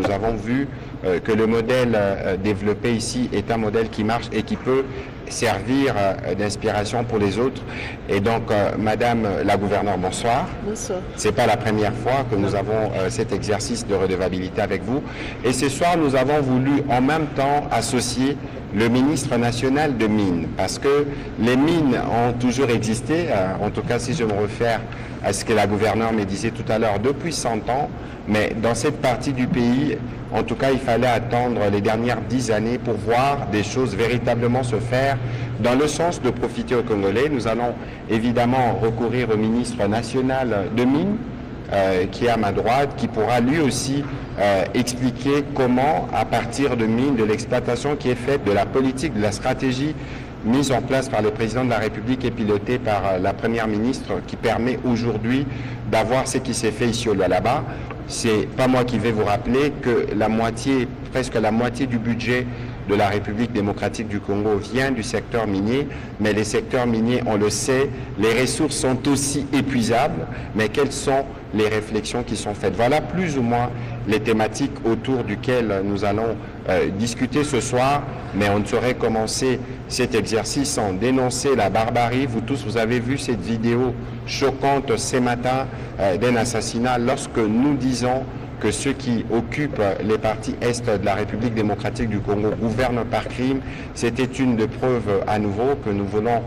nous avons vu que le modèle développé ici est un modèle qui marche et qui peut servir d'inspiration pour les autres. Et donc, Madame la gouverneure, bonsoir. Bonsoir. Ce n'est pas la première fois que nous avons cet exercice de redevabilité avec vous. Et ce soir, nous avons voulu en même temps associer le ministre national de Mines, parce que les mines ont toujours existé, en tout cas si je me réfère à ce que la gouverneure me disait tout à l'heure, depuis 100 ans, mais dans cette partie du pays, en tout cas, il fallait attendre les dernières 10 années pour voir des choses véritablement se faire dans le sens de profiter aux Congolais. Nous allons évidemment recourir au ministre national de Mines, qui est à ma droite, qui pourra lui aussi expliquer comment, à partir de mines, de l'exploitation qui est faite, de la politique, de la stratégie mise en place par le président de la République et pilotée par la première ministre, qui permet aujourd'hui d'avoir ce qui s'est fait ici au Lualaba. C'est pas moi qui vais vous rappeler que presque la moitié du budget de la République démocratique du Congo vient du secteur minier, mais les secteurs miniers, on le sait, les ressources sont aussi épuisables, mais quelles sont les réflexions qui sont faites? Voilà plus ou moins les thématiques autour duquel nous allons discuter ce soir, mais on ne saurait commencer cet exercice sans dénoncer la barbarie. Vous tous, vous avez vu cette vidéo choquante ce matin d'un assassinat lorsque nous disons que ceux qui occupent les parties est de la République démocratique du Congo gouvernent par crime. C'était une des preuves à nouveau que nous voulons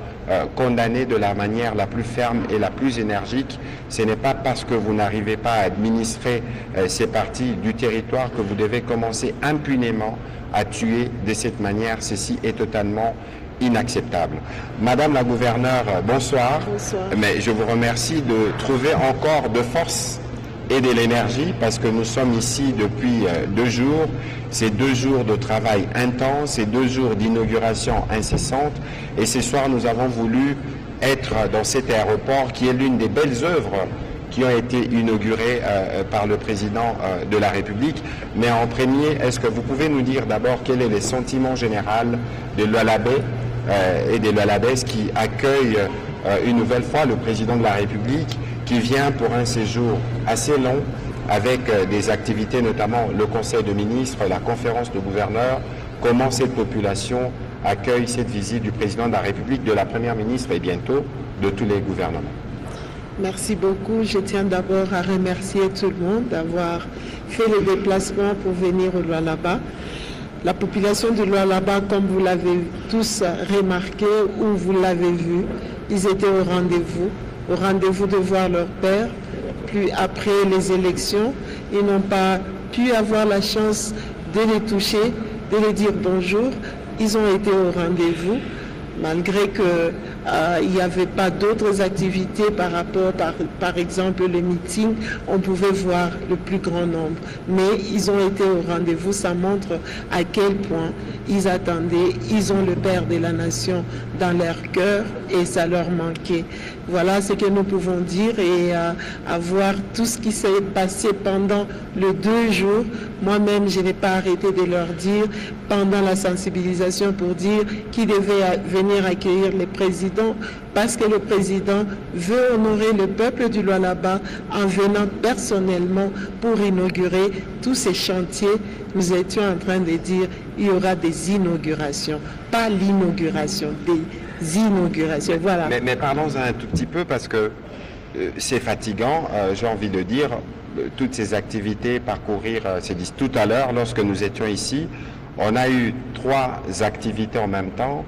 condamner de la manière la plus ferme et la plus énergique. Ce n'est pas parce que vous n'arrivez pas à administrer ces parties du territoire que vous devez commencer impunément à tuer de cette manière. Ceci est totalement inacceptable. Madame la gouverneure, bonsoir. Bonsoir. Mais je vous remercie de trouver encore de force et de l'énergie, parce que nous sommes ici depuis 2 jours. C'est 2 jours de travail intense, c'est 2 jours d'inauguration incessante. Et ce soir, nous avons voulu être dans cet aéroport qui est l'une des belles œuvres qui ont été inaugurées par le président de la République. Mais en premier, est-ce que vous pouvez nous dire d'abord quel est le sentiment général de Lualabé et des Lualabaises qui accueillent une nouvelle fois le président de la République, qui vient pour un séjour assez long avec des activités, notamment le Conseil de ministres, la conférence de gouverneurs. Comment cette population accueille cette visite du président de la République, de la première ministre et bientôt de tous les gouvernements? Merci beaucoup. Je tiens d'abord à remercier tout le monde d'avoir fait le déplacement pour venir au Lualaba. La population de Lualaba, comme vous l'avez tous remarqué ou vous l'avez vu, ils étaient au rendez-vous de voir leur père. Puis après les élections, ils n'ont pas pu avoir la chance de les toucher, de les dire bonjour. Ils ont été au rendez-vous, malgré qu'il n'y avait pas d'autres activités par rapport, par exemple, les meetings, on pouvait voir le plus grand nombre. Mais ils ont été au rendez-vous, ça montre à quel point ils attendaient, ils ont le père de la nation dans leur cœur et ça leur manquait. Voilà ce que nous pouvons dire et à voir tout ce qui s'est passé pendant les 2 jours. Moi-même, je n'ai pas arrêté de leur dire pendant la sensibilisation pour dire qu'ils devaient venir accueillir le président parce que le président veut honorer le peuple du Lualaba en venant personnellement pour inaugurer tous ces chantiers. Nous étions en train de dire il y aura des inaugurations, pas l'inauguration, des inaugurations. Voilà. Mais parlons un tout petit peu parce que c'est fatigant, j'ai envie de dire, toutes ces activités, parcourir, c'est dit tout à l'heure, lorsque nous étions ici, on a eu 3 activités en même temps.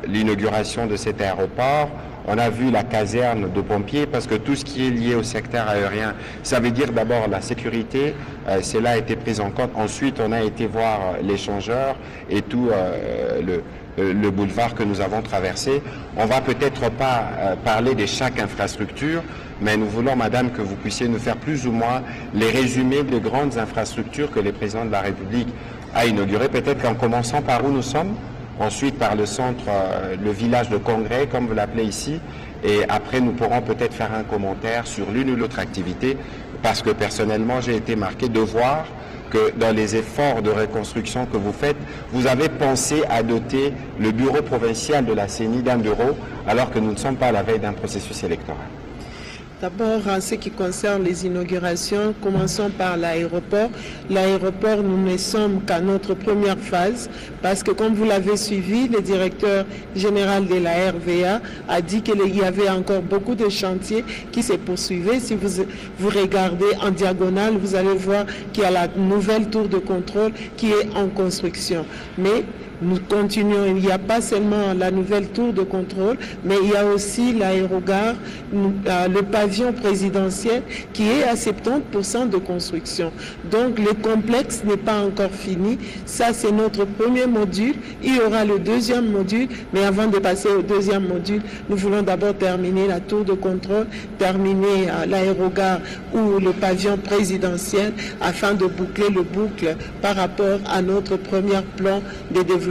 L'inauguration de cet aéroport, on a vu la caserne de pompiers, parce que tout ce qui est lié au secteur aérien, ça veut dire d'abord la sécurité, cela a été pris en compte. Ensuite, on a été voir l'échangeur et tout le boulevard que nous avons traversé. On va peut-être pas parler de chaque infrastructure, mais nous voulons, madame, que vous puissiez nous faire plus ou moins les résumés de grandes infrastructures que le président de la République a inaugurées, peut-être qu'en commençant par où nous sommes, ensuite par le centre, le village de congrès, comme vous l'appelez ici, et après nous pourrons peut-être faire un commentaire sur l'une ou l'autre activité, parce que personnellement j'ai été marqué de voir que dans les efforts de reconstruction que vous faites, vous avez pensé à doter le bureau provincial de la CENI d'1 bureau, alors que nous ne sommes pas à la veille d'un processus électoral. D'abord, en ce qui concerne les inaugurations, commençons par l'aéroport. L'aéroport, nous ne sommes qu'à notre première phase parce que, comme vous l'avez suivi, le directeur général de la RVA a dit qu'il y avait encore beaucoup de chantiers qui se poursuivaient. Si vous regardez en diagonale, vous allez voir qu'il y a la nouvelle tour de contrôle qui est en construction. Mais nous continuons, il n'y a pas seulement la nouvelle tour de contrôle, mais il y a aussi l'aérogare, le pavillon présidentiel qui est à 70% de construction. Donc le complexe n'est pas encore fini. Ça, c'est notre premier module. Il y aura le deuxième module, mais avant de passer au deuxième module, nous voulons d'abord terminer la tour de contrôle, terminer l'aérogare ou le pavillon présidentiel afin de boucler le boucle par rapport à notre premier plan de développement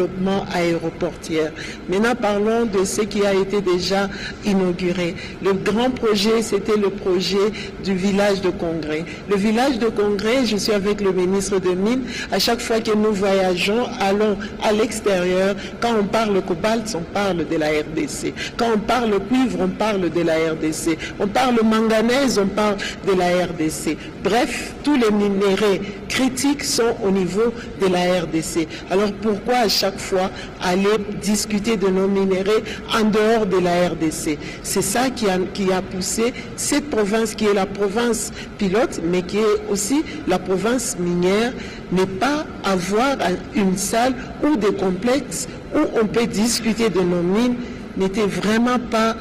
aéroportière. Maintenant, parlons de ce qui a été déjà inauguré. Le grand projet, c'était le projet du village de congrès. Le village de congrès, je suis avec le ministre de Mines. À chaque fois que nous voyageons, allons à l'extérieur. Quand on parle cobalt, on parle de la RDC. Quand on parle cuivre, on parle de la RDC. On parle manganèse, on parle de la RDC. Bref, tous les minéraux critiques sont au niveau de la RDC. Alors pourquoi à chaque fois aller discuter de nos minéraux en dehors de la RDC? C'est ça qui a poussé cette province qui est la province pilote, mais qui est aussi la province minière, ne pas avoir une salle ou des complexes où on peut discuter de nos mines. N'était vraiment pas...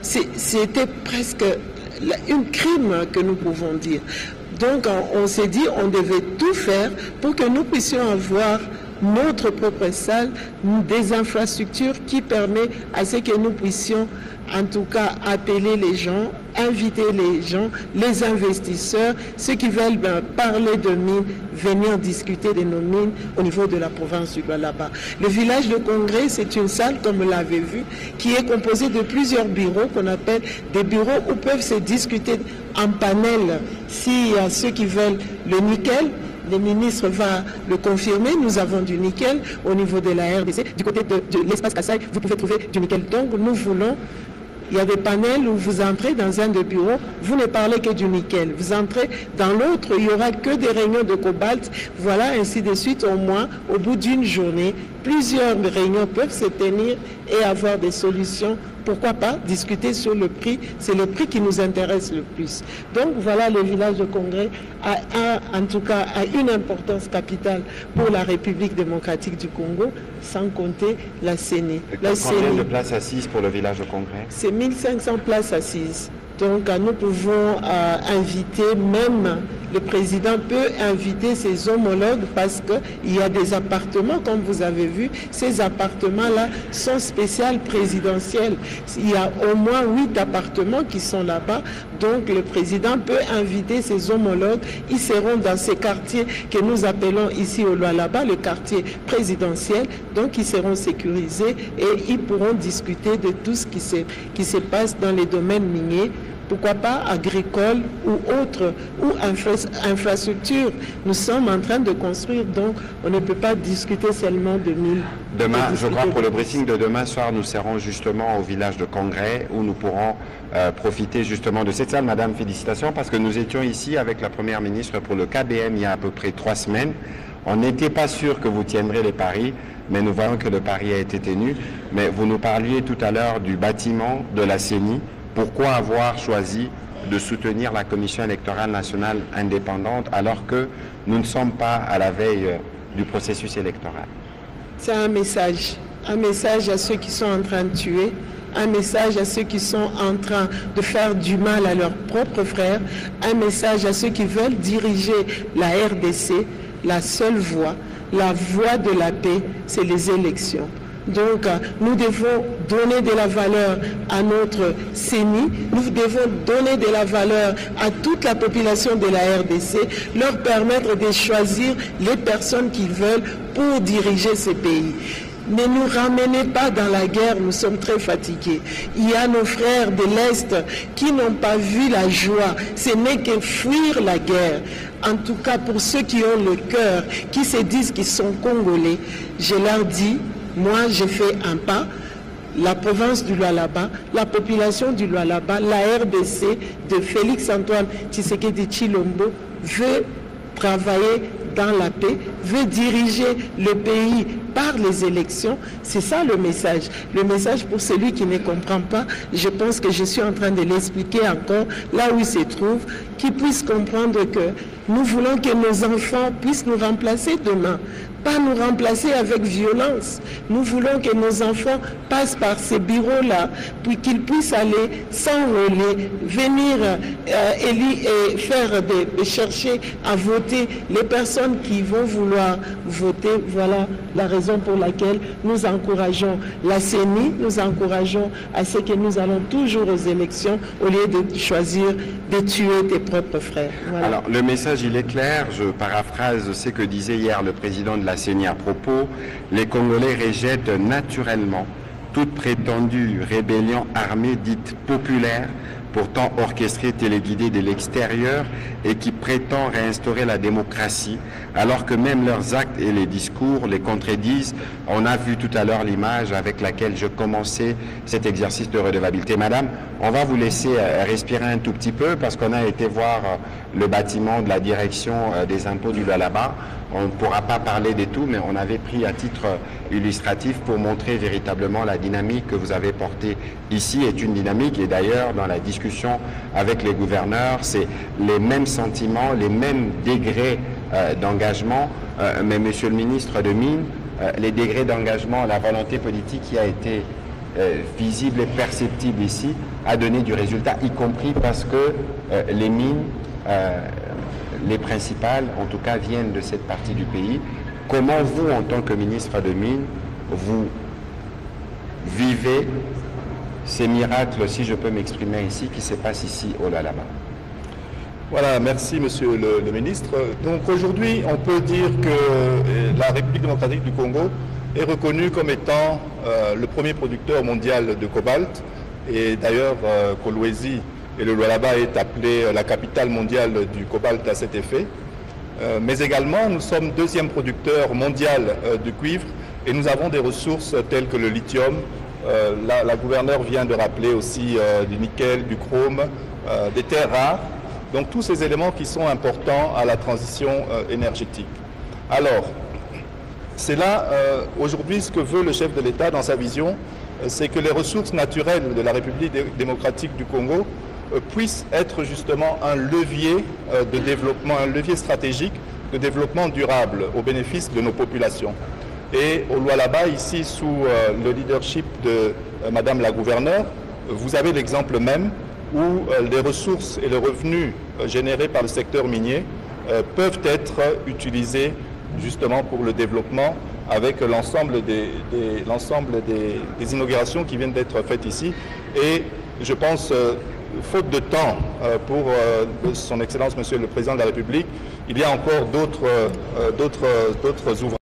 C'était presque un crime que nous pouvons dire. Donc on s'est dit on devait tout faire pour que nous puissions avoir notre propre salle, des infrastructures qui permettent à ce que nous puissions en tout cas appeler les gens, inviter les gens, les investisseurs, ceux qui veulent parler de mines, venir discuter de nos mines au niveau de la province du Lualaba. Le village de congrès, c'est une salle, comme vous l'avez vu, qui est composée de plusieurs bureaux qu'on appelle des bureaux où peuvent se discuter en panel. S'il y a ceux qui veulent le nickel, le ministre va le confirmer, nous avons du nickel au niveau de la RDC. Du côté de l'espace Kassai, vous pouvez trouver du nickel. Donc nous voulons, il y a des panels où vous entrez dans un des bureaux, vous ne parlez que du nickel. Vous entrez dans l'autre, il n'y aura que des réunions de cobalt. Voilà, ainsi de suite, au moins, au bout d'une journée, plusieurs réunions peuvent se tenir et avoir des solutions. Pourquoi pas discuter sur le prix? C'est le prix qui nous intéresse le plus. Donc voilà, le village de congrès a une importance capitale pour la République démocratique du Congo, sans compter la CENI. Combien de places assises pour le village de congrès? C'est 1500 places assises. Donc nous pouvons inviter, même le président peut inviter ses homologues parce qu'il y a des appartements, comme vous avez vu, ces appartements-là sont spéciaux présidentiels. Il y a au moins 8 appartements qui sont là-bas, donc le président peut inviter ses homologues, ils seront dans ces quartiers que nous appelons ici au Lualaba, le quartier présidentiel, donc ils seront sécurisés et ils pourront discuter de tout ce qui se passe dans les domaines miniers. Pourquoi pas agricole ou autre, ou infrastructure. Nous sommes en train de construire, donc on ne peut pas discuter seulement de mille. Demain, je crois pour le briefing de demain soir, nous serons justement au village de congrès où nous pourrons profiter justement de cette salle. Madame, félicitations, parce que nous étions ici avec la Première ministre pour le KBM il y a à peu près 3 semaines. On n'était pas sûr que vous tiendrez les paris, mais nous voyons que le pari a été tenu. Mais vous nous parliez tout à l'heure du bâtiment de la CENI. Pourquoi avoir choisi de soutenir la Commission électorale nationale indépendante alors que nous ne sommes pas à la veille du processus électoral? C'est un message à ceux qui sont en train de tuer, un message à ceux qui sont en train de faire du mal à leurs propres frères, un message à ceux qui veulent diriger la RDC. La seule voie, la voie de la paix, c'est les élections. Donc, nous devons donner de la valeur à notre CENI, nous devons donner de la valeur à toute la population de la RDC, leur permettre de choisir les personnes qu'ils veulent pour diriger ce pays. Ne nous ramenez pas dans la guerre, nous sommes très fatigués. Il y a nos frères de l'Est qui n'ont pas vu la joie. Ce n'est que fuir la guerre. En tout cas, pour ceux qui ont le cœur, qui se disent qu'ils sont congolais, je leur dis, moi, j'ai fait un pas. la province du Lualaba, la population du Lualaba, la RDC de Félix-Antoine Tshisekedi Tshilombo veut travailler dans la paix, veut diriger le pays par les élections. C'est ça le message. Le message pour celui qui ne comprend pas, je pense que je suis en train de l'expliquer encore là où il se trouve, qu'il puisse comprendre que nous voulons que nos enfants puissent nous remplacer demain. Pas nous remplacer avec violence. Nous voulons que nos enfants passent par ces bureaux-là, puis qu'ils puissent aller s'enrôler, venir chercher à voter les personnes qui vont vouloir voter. Voilà la raison pour laquelle nous encourageons la CENI, nous encourageons à ce que nous allons toujours aux élections au lieu de choisir de tuer tes propres frères. Voilà. Alors, le message, il est clair. Je paraphrase ce que disait hier le président de la CENI à propos. Les Congolais rejettent naturellement toute prétendue rébellion armée dite populaire, pourtant orchestrée, téléguidée de l'extérieur et qui prétend réinstaurer la démocratie, alors que même leurs actes et les discours les contredisent. On a vu tout à l'heure l'image avec laquelle je commençais cet exercice de redevabilité. Madame, on va vous laisser respirer un tout petit peu parce qu'on a été voir le bâtiment de la direction des impôts du Lualaba. On ne pourra pas parler de tout, mais on avait pris à titre illustratif pour montrer véritablement la dynamique que vous avez portée ici est une dynamique. Et d'ailleurs, dans la discussion avec les gouverneurs, c'est les mêmes sentiments, les mêmes degrés d'engagement. Mais Monsieur le ministre de Mines, les degrés d'engagement, la volonté politique qui a été visible et perceptible ici a donné du résultat, y compris parce que les mines... les principales, en tout cas, viennent de cette partie du pays. Comment vous, en tant que ministre de Mines, vous vivez ces miracles, si je peux m'exprimer ici, qui se passent ici au Lualaba? Voilà, merci Monsieur le ministre. Donc aujourd'hui, on peut dire que la République démocratique du Congo est reconnue comme étant le premier producteur mondial de cobalt. Et d'ailleurs, Kolwezi et le Lualaba est appelé la capitale mondiale du cobalt à cet effet. Mais également, nous sommes deuxième producteur mondial de cuivre et nous avons des ressources telles que le lithium. La gouverneure vient de rappeler aussi du nickel, du chrome, des terres rares. Donc tous ces éléments qui sont importants à la transition énergétique. Alors, c'est là, aujourd'hui, ce que veut le chef de l'État dans sa vision, c'est que les ressources naturelles de la République démocratique du Congo puisse être justement un levier de développement, un levier stratégique de développement durable au bénéfice de nos populations. Et au Lualaba, ici, sous le leadership de Madame la gouverneure, vous avez l'exemple même où les ressources et les revenus générés par le secteur minier peuvent être utilisés justement pour le développement avec l'ensemble des inaugurations qui viennent d'être faites ici. Et je pense... faute de temps pour son Excellence, Monsieur le Président de la République, il y a encore d'autres ouvrages.